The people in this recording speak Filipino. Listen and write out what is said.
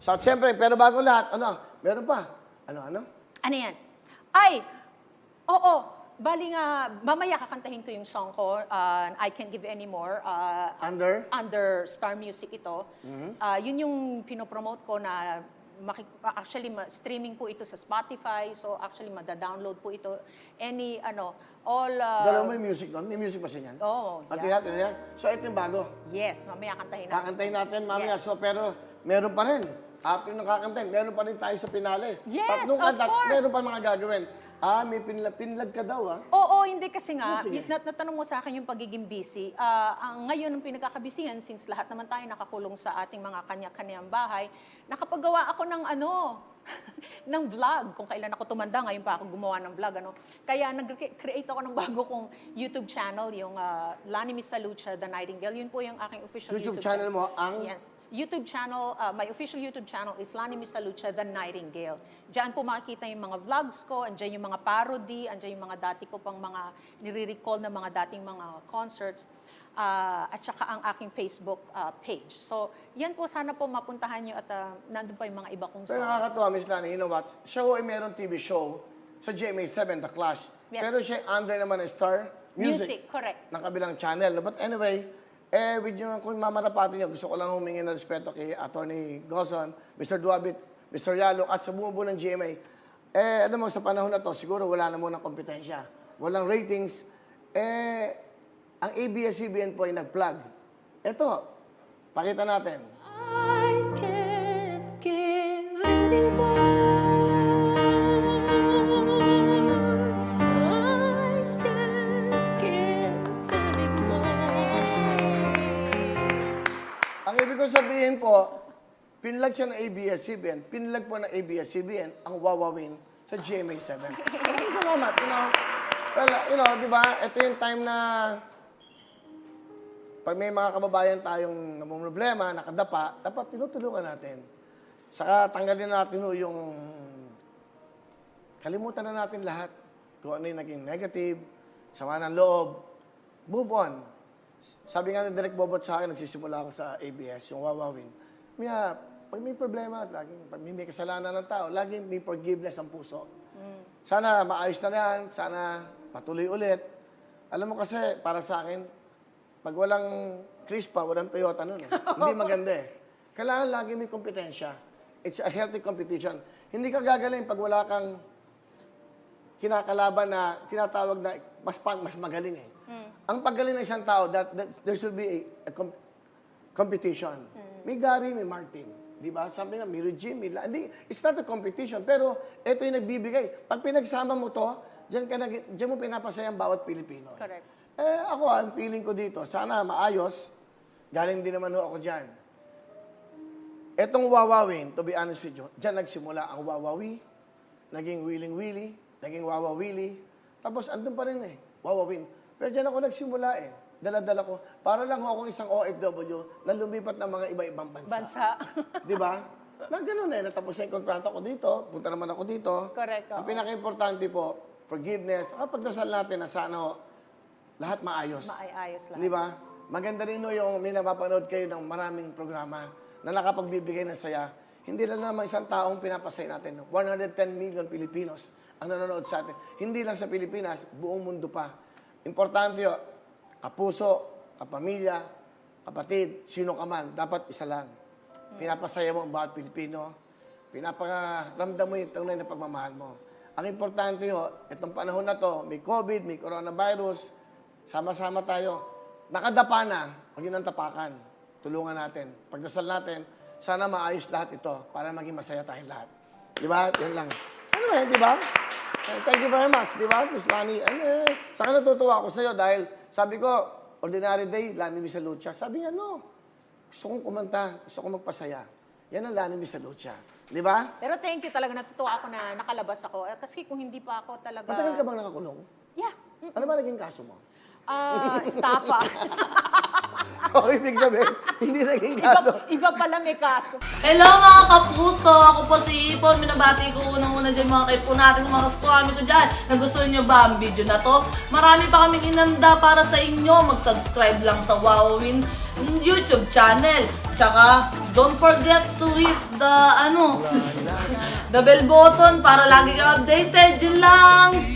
So, siyempre, pero bago lahat, meron pa. Ano? Ano yan? Ay, oo. Bali nga, mamaya kakantahin ko yung song ko, I Can't Give Any More. Under Star Music ito. Yun yung pinopromote ko na actually streaming po ito sa Spotify. So actually mada-download po ito. Dalawa may music doon? May music pa siya yan? Oo. Yeah. So ito yung bago? Yes, mamaya kantahin natin. Kakantahin natin mamaya. Yes. So pero meron pa rin. After ng kakantahin, meron pa rin tayo sa finale. Yes, Tatlong of kanta, course. meron pa mga gagawin. May pinlag ka daw, Oo, hindi kasi nga, Sige. natanong mo sa akin yung pagiging busy. Ngayon, ang pinagkakabisihan, since lahat naman tayo nakakulong sa ating mga kanya-kanyang bahay, nakapagawa ako ng ng vlog. Kung kailan ako tumanda, ngayon pa ako gumawa ng vlog. Kaya nag-create ako ng bago kong YouTube channel, yung Lani Misalucha, The Nightingale. Yun po yung aking official YouTube channel mo, ang? Yes. YouTube channel, my official YouTube channel is Lani Misalucha, The Nightingale. Diyan po makikita yung mga vlogs ko, andyan yung mga parody, andyan yung mga dati ko pang mga nire-recall na mga dating mga concerts, at saka ang aking Facebook page. So, yan po, sana po mapuntahan nyo at nandun pa yung mga iba kong songs. Pero nakakatuwa, Miss Lani, you know what? Siya ay meron TV show sa GMA7, The Clash. Yes. Pero siya under naman ng Star Music. Correct. Ng kabilang channel. But anyway, with yung, kung mamarapatin niyo, gusto ko lang humingi ng respeto kay Atty. Gozon, Mr. Duabit, Mr. Yalo, at sa buong ng GMA. Alam mo, sa panahon na to, siguro wala na munang kompetensya. Walang ratings. Ang ABS-CBN po ay nag-plug. Ito, pakita natin. I can't give anymore. I can't give anymore. Ang ibig kong sabihin po, pinlag siya ng ABS-CBN, pinlag po ng ABS-CBN ang Wawawin sa GMA7. Maraming salamat, Well, di ba, ito yung time na pag may mga kababayan tayong namumroblema, nakadapa, dapat tinutulungan natin. Saka tanggalin natin yung kalimutan na natin lahat. Kung ano yung naging negative, sama ng loob, move on. Sabi nga ni Direk Bobot sa akin, nagsisimula ako sa ABS, yung Wawawin. Pag may problema, pag may kasalanan ng tao, laging may forgiveness ang puso. Sana maayos na yan, sana patuloy ulit. Alam mo kasi, para sa akin, pag walang Crispa, walang Toyota nun. Hindi maganda eh. Kailangan lagi may kompetensya. It's a healthy competition. Hindi ka gagaling pag wala kang kinakalaban na tinatawag na mas magaling eh. Ang paggaling ng isang tao, that there should be a competition. May Gary, may Martin. Di ba? Sabi na, may Regine, hindi, it's not a competition. Pero ito yung nagbibigay. Pag pinagsama mo to, diyan mo pinapasaya ang bawat Pilipino. Correct. Ako, ang feeling ko dito, sana maayos. Galing din naman ako dyan. Etong Wawawin, to be honest with you, dyan nagsimula ang Wawawi, naging Willing-Willy, naging Wawawili, tapos andun pa rin Wawawin. Pero dyan ako nagsimula Dala-dala ko. Para lang akong isang OFW na lumipat ng mga iba-ibang bansa. Di ba? Na ganun natapos na yung kontrata ko dito, punta naman ako dito. Correct. Ang pinaka-importante po, forgiveness. Pagdasal natin na sana lahat maayos. Maayos lahat. Di ba? Maganda rin yung may napapanood kayo ng maraming programa na nakapagbibigay ng saya. Hindi lang naman isang taong pinapasaya natin. 110 million Filipinos ang nanonood sa atin. Hindi lang sa Pilipinas, buong mundo pa. Importante yun, kapuso, kapamilya, kapatid, sino ka man, dapat isa lang. Pinapasaya mo ang bawat Pilipino. Pinaparamdam mo yung tunay na pagmamahal mo. Ang importante yun, itong panahon na to, may COVID, may coronavirus, sama-sama tayo. Nakadapa na, huwag yun ang tapakan. Tulungan natin. Pagdasal natin, sana maayos lahat ito para maging masaya tayong lahat. Di ba? Yan lang. Anyway, di ba? Thank you very much, di ba, Miss Lani? Saka natutuwa ako sa'yo dahil sabi ko, ordinary day, Lani Misalucha. Sabi niya, no. Gusto kong kumanta, gusto kong magpasaya. Yan ang Lani Misalucha. Di ba? Pero thank you talaga, natutuwa ako na nakalabas ako. Kasi kung hindi pa ako talaga... Matagal ka bang nakakulong? Yeah. Ano ba naging kaso mo? Estafa. So, ibig sabihin, hindi naging kaso. Iba pala may kaso. Hello mga kapuso! Ako po si Ipon. Minabati ko unang-una dyan mga kaipo natin, mga kaskwami ko dyan. Nagustuhan nyo ba ang video na to? Marami pa kaming inanda para sa inyo. Mag-subscribe lang sa Wawawin YouTube channel. Tsaka, don't forget to hit the, the bell button para lagi kang updated. Yun lang!